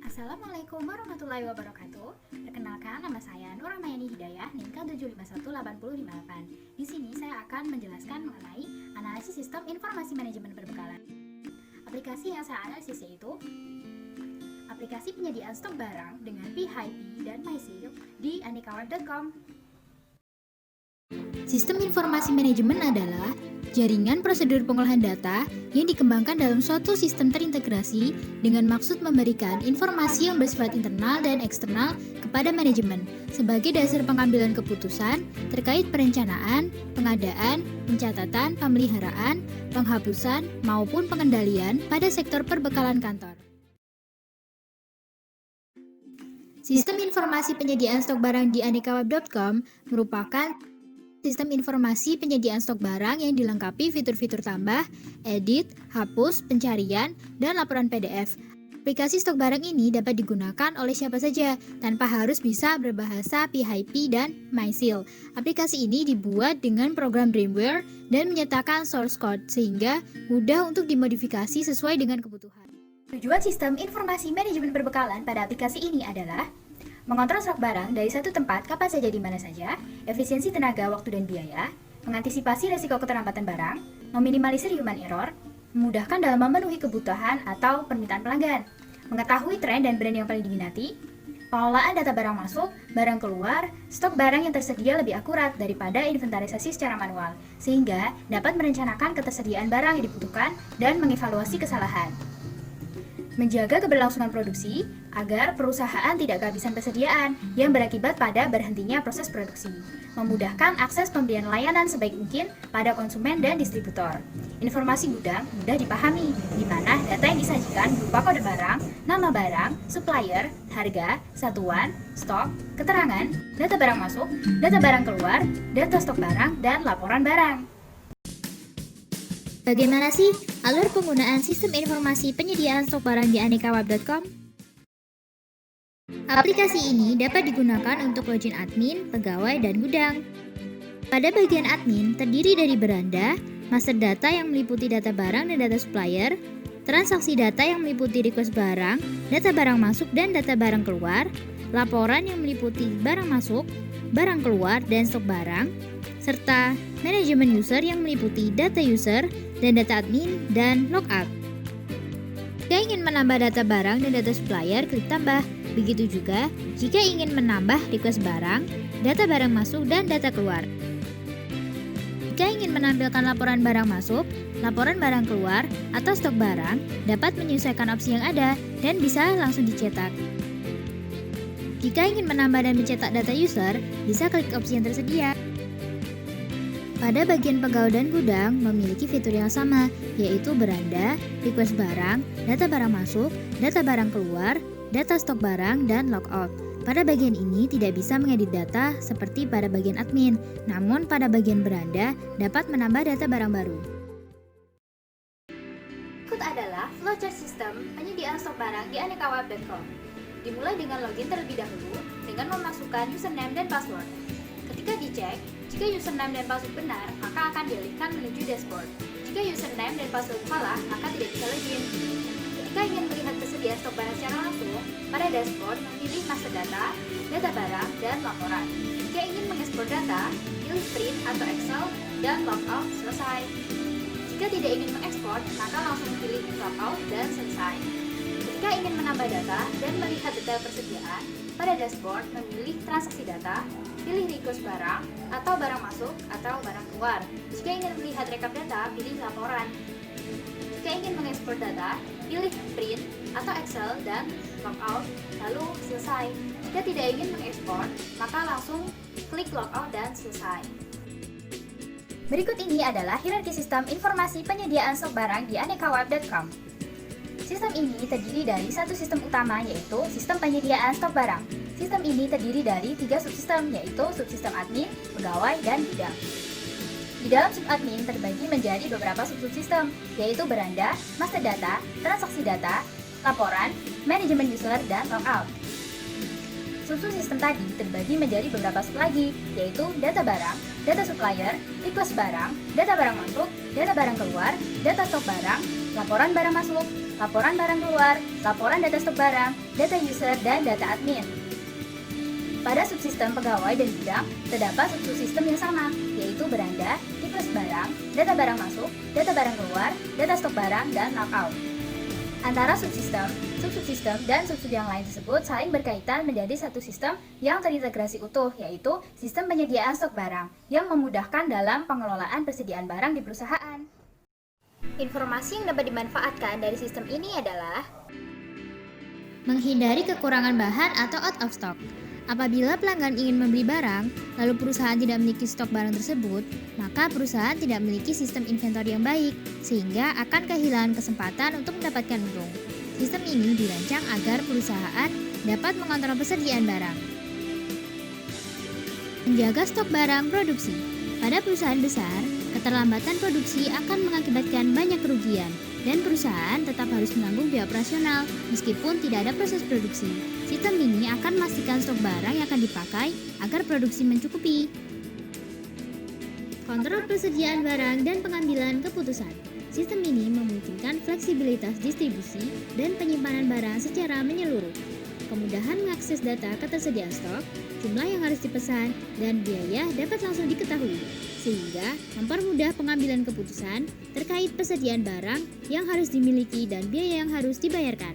Assalamualaikum warahmatullahi wabarakatuh. Perkenalkan, nama saya Nur Rahmayani Hidayah, NIM K7518058. Di sini saya akan menjelaskan mengenai analisis sistem informasi manajemen perbekalan. Aplikasi yang saya analisis yaitu aplikasi penyediaan stok barang dengan PHP dan MySale di anekaweb.com. Sistem informasi manajemen adalah jaringan prosedur pengolahan data yang dikembangkan dalam suatu sistem terintegrasi dengan maksud memberikan informasi yang bersifat internal dan eksternal kepada manajemen sebagai dasar pengambilan keputusan terkait perencanaan, pengadaan, pencatatan, pemeliharaan, penghapusan, maupun pengendalian pada sektor perbekalan kantor. Sistem informasi penyediaan stok barang di anekaweb.com merupakan sistem informasi penyediaan stok barang yang dilengkapi fitur-fitur tambah, edit, hapus, pencarian, dan laporan PDF. Aplikasi stok barang ini dapat digunakan oleh siapa saja tanpa harus bisa berbahasa PHP dan MySale. Aplikasi ini dibuat dengan program Dreamweaver dan menyertakan source code sehingga mudah untuk dimodifikasi sesuai dengan kebutuhan. Tujuan sistem informasi manajemen perbekalan pada aplikasi ini adalah mengontrol stok barang dari satu tempat kapan saja di mana saja, efisiensi tenaga, waktu, dan biaya, mengantisipasi resiko keterlambatan barang, meminimalisir human error, memudahkan dalam memenuhi kebutuhan atau permintaan pelanggan, mengetahui tren dan brand yang paling diminati, pengelolaan data barang masuk, barang keluar, stok barang yang tersedia lebih akurat daripada inventarisasi secara manual, sehingga dapat merencanakan ketersediaan barang yang dibutuhkan dan mengevaluasi kesalahan. Menjaga keberlangsungan produksi agar perusahaan tidak kehabisan persediaan yang berakibat pada berhentinya proses produksi. Memudahkan akses pemberian layanan sebaik mungkin pada konsumen dan distributor. Informasi gudang mudah dipahami, di mana data yang disajikan berupa kode barang, nama barang, supplier, harga, satuan, stok, keterangan, data barang masuk, data barang keluar, data stok barang, dan laporan barang. Bagaimana sih alur penggunaan sistem informasi penyediaan stok barang di anekaweb.com? Aplikasi ini dapat digunakan untuk login admin, pegawai, dan gudang. Pada bagian admin terdiri dari beranda, master data yang meliputi data barang dan data supplier, transaksi data yang meliputi request barang, data barang masuk dan data barang keluar, laporan yang meliputi barang masuk, barang keluar, dan stok barang, serta manajemen user yang meliputi data user dan data admin dan logout. Jika ingin menambah data barang dan data supplier, klik tambah. Begitu juga jika ingin menambah request barang, data barang masuk dan data keluar. Jika ingin menampilkan laporan barang masuk, laporan barang keluar, atau stok barang, dapat menyesuaikan opsi yang ada dan bisa langsung dicetak. Jika ingin menambah dan mencetak data user, bisa klik opsi yang tersedia. Pada bagian pegawai dan gudang memiliki fitur yang sama, yaitu beranda, request barang, data barang masuk, data barang keluar, data stok barang, dan logout. Pada bagian ini tidak bisa mengedit data seperti pada bagian admin, namun pada bagian beranda dapat menambah data barang baru. Berikut adalah flowchart sistem penyediaan stok barang di anekaweb.com. Dimulai dengan login terlebih dahulu dengan memasukkan username dan password. Ketika dicek, jika username dan password benar, maka akan dialihkan menuju dashboard. Jika username dan password salah, maka tidak bisa login. Ketika ingin melihat persediaan stok barang secara langsung, pada dashboard memilih master data, data barang, dan laporan. Jika ingin mengekspor data, pilih print atau Excel, dan logout selesai. Jika tidak ingin mengekspor, maka langsung pilih logout dan selesai. Jika ingin menambah data dan melihat detail persediaan, pada dashboard memilih transaksi data, pilih request barang, atau barang masuk, atau barang keluar. Jika ingin melihat rekap data, pilih laporan. Jika ingin mengekspor data, pilih print atau Excel dan logout, lalu selesai. Jika tidak ingin mengekspor, maka langsung klik logout dan selesai. Berikut ini adalah hierarki sistem informasi penyediaan stok barang di anekaweb.com. Sistem ini terdiri dari satu sistem utama, yaitu sistem penyediaan stok barang. Sistem ini terdiri dari 3 subsistem, yaitu subsistem admin, pegawai, dan gudang. Di dalam subadmin terbagi menjadi beberapa subsistem, yaitu beranda, master data, transaksi data, laporan, manajemen user, dan logout. Subsistem tadi terbagi menjadi beberapa sub lagi, yaitu data barang, data supplier, request barang, data barang masuk, data barang keluar, data stok barang, laporan barang masuk, laporan barang keluar, laporan data stok barang, data user, dan data admin. Pada subsistem pegawai dan bidang, terdapat subsistem yang sama, yaitu beranda, request barang, data barang masuk, data barang keluar, data stok barang, dan logout. Antara subsistem, subsistem, dan subsub yang lain tersebut saling berkaitan menjadi satu sistem yang terintegrasi utuh, yaitu sistem penyediaan stok barang, yang memudahkan dalam pengelolaan persediaan barang di perusahaan. Informasi yang dapat dimanfaatkan dari sistem ini adalah menghindari kekurangan bahan atau out of stock. Apabila pelanggan ingin membeli barang, lalu perusahaan tidak memiliki stok barang tersebut, maka perusahaan tidak memiliki sistem inventory yang baik, sehingga akan kehilangan kesempatan untuk mendapatkan untung. Sistem ini dirancang agar perusahaan dapat mengontrol persediaan barang. Menjaga stok barang produksi. Pada perusahaan besar, keterlambatan produksi akan mengakibatkan banyak kerugian, dan perusahaan tetap harus menanggung biaya operasional meskipun tidak ada proses produksi. Sistem ini akan memastikan stok barang yang akan dipakai agar produksi mencukupi. Kontrol persediaan barang dan pengambilan keputusan. Sistem ini memungkinkan fleksibilitas distribusi dan penyimpanan barang secara menyeluruh. Kemudahan mengakses data ketersediaan stok, jumlah yang harus dipesan, dan biaya dapat langsung diketahui, sehingga mempermudah pengambilan keputusan terkait persediaan barang yang harus dimiliki dan biaya yang harus dibayarkan.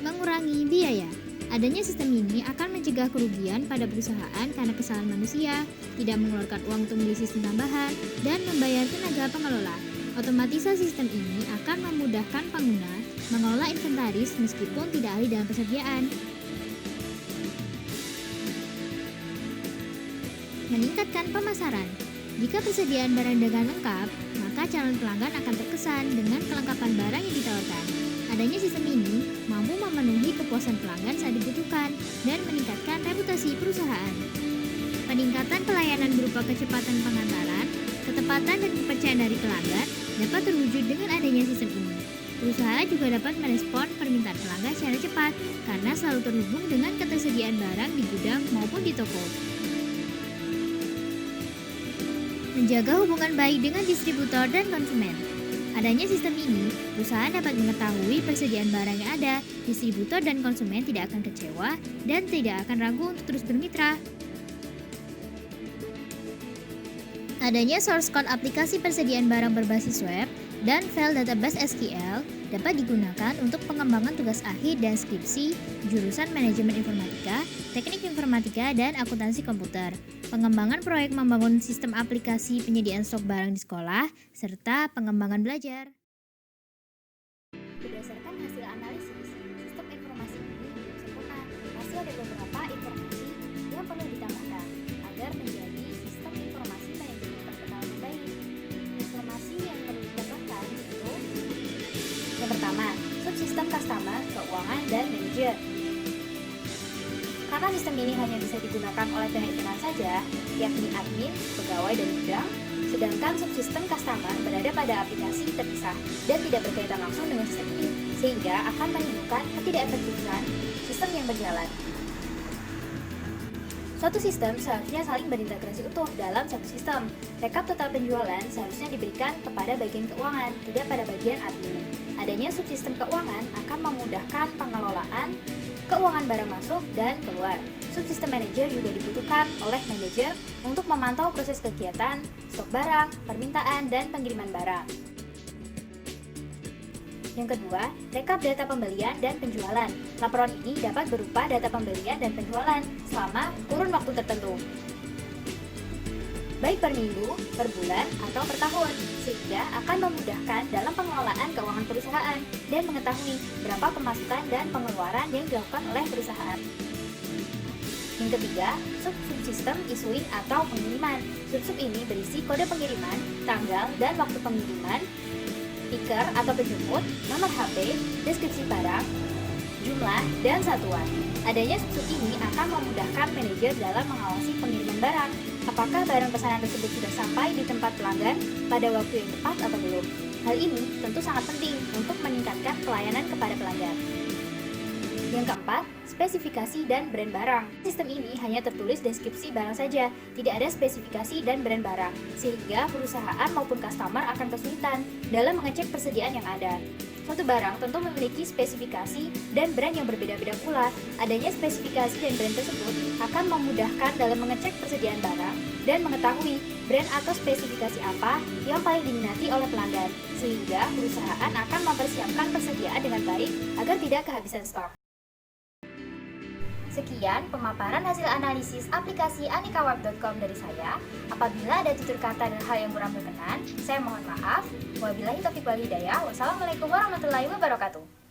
Mengurangi biaya. Adanya sistem ini akan mencegah kerugian pada perusahaan karena kesalahan manusia, tidak mengeluarkan uang untuk membeli sistem tambahan, dan membayar tenaga pengelola. Otomatisasi sistem ini akan memudahkan pengguna mengelola inventaris meskipun tidak ahli dalam persediaan. Meningkatkan pemasaran. Jika persediaan barang dagangan lengkap, maka calon pelanggan akan terkesan dengan kelengkapan barang yang ditawarkan. Adanya sistem ini mampu memenuhi kepuasan pelanggan saat dibutuhkan dan meningkatkan reputasi perusahaan. Peningkatan pelayanan berupa kecepatan pengantaran, ketepatan dan kepercayaan dari pelanggan dapat terwujud dengan adanya sistem ini. Perusahaan juga dapat merespon permintaan pelanggan secara cepat karena selalu terhubung dengan ketersediaan barang di gudang maupun di toko. Menjaga hubungan baik dengan distributor dan konsumen. Adanya sistem ini, perusahaan dapat mengetahui persediaan barang yang ada, distributor dan konsumen tidak akan kecewa dan tidak akan ragu untuk terus bermitra. Adanya source code aplikasi persediaan barang berbasis web dan file database SQL dapat digunakan untuk pengembangan tugas akhir dan skripsi jurusan manajemen informatika, teknik informatika, dan akuntansi komputer, pengembangan proyek membangun sistem aplikasi penyediaan stok barang di sekolah, serta pengembangan belajar. Berdasarkan hasil analisis, sistem informasi ini belum sempurna, masih ada beberapa informasi yang perlu ditambahkan agar menjadi sistem informasi manajemen terkenal lebih baik. Informasi yang perlu ditambahkan itu: yang pertama, subsistem customer, keuangan, dan manajer. Karena sistem ini hanya bisa digunakan oleh pihak internal saja, yakni admin, pegawai, dan bidang, sedangkan subsistem customer berada pada aplikasi terpisah dan tidak berkaitan langsung dengan sistem ini, sehingga akan menimbulkan ketidakefektifan sistem yang berjalan. Suatu sistem seharusnya saling berintegrasi utuh dalam satu sistem. Rekap total penjualan seharusnya diberikan kepada bagian keuangan, tidak pada bagian admin. Adanya subsistem keuangan akan memudahkan pengelolaan keuangan barang masuk dan keluar. Subsistem manajer juga dibutuhkan oleh manajer untuk memantau proses kegiatan, stok barang, permintaan, dan pengiriman barang. Yang kedua, rekap data pembelian dan penjualan. Laporan ini dapat berupa data pembelian dan penjualan selama kurun waktu tertentu, baik per minggu, per bulan, atau per tahun, sehingga akan memudahkan dalam pengelolaan keuangan perusahaan dan mengetahui berapa pemasukan dan pengeluaran yang dilakukan oleh perusahaan. Yang ketiga, subsistem issuing atau pengiriman. Subsub ini berisi kode pengiriman, tanggal dan waktu pengiriman, stiker atau penjemput, nomor HP, deskripsi barang, jumlah, dan satuan. Adanya subsub ini akan memudahkan manajer dalam mengawasi pengiriman barang. Apakah barang pesanan tersebut sudah sampai di tempat pelanggan pada waktu yang tepat atau belum? Hal ini tentu sangat penting untuk meningkatkan pelayanan kepada pelanggan. Yang keempat, spesifikasi dan brand barang. Sistem ini hanya tertulis deskripsi barang saja, tidak ada spesifikasi dan brand barang, sehingga perusahaan maupun customer akan kesulitan dalam mengecek persediaan yang ada. Suatu barang tentu memiliki spesifikasi dan brand yang berbeda-beda pula. Adanya spesifikasi dan brand tersebut akan memudahkan dalam mengecek persediaan barang dan mengetahui brand atau spesifikasi apa yang paling diminati oleh pelanggan, sehingga perusahaan akan mempersiapkan persediaan dengan baik agar tidak kehabisan stok. Sekian pemaparan hasil analisis aplikasi anikaweb.com dari saya. Apabila ada tutur kata dan hal yang kurang berkenan, saya mohon maaf. Wabillahi taufiq wal hidayah. Wassalamualaikum warahmatullahi wabarakatuh.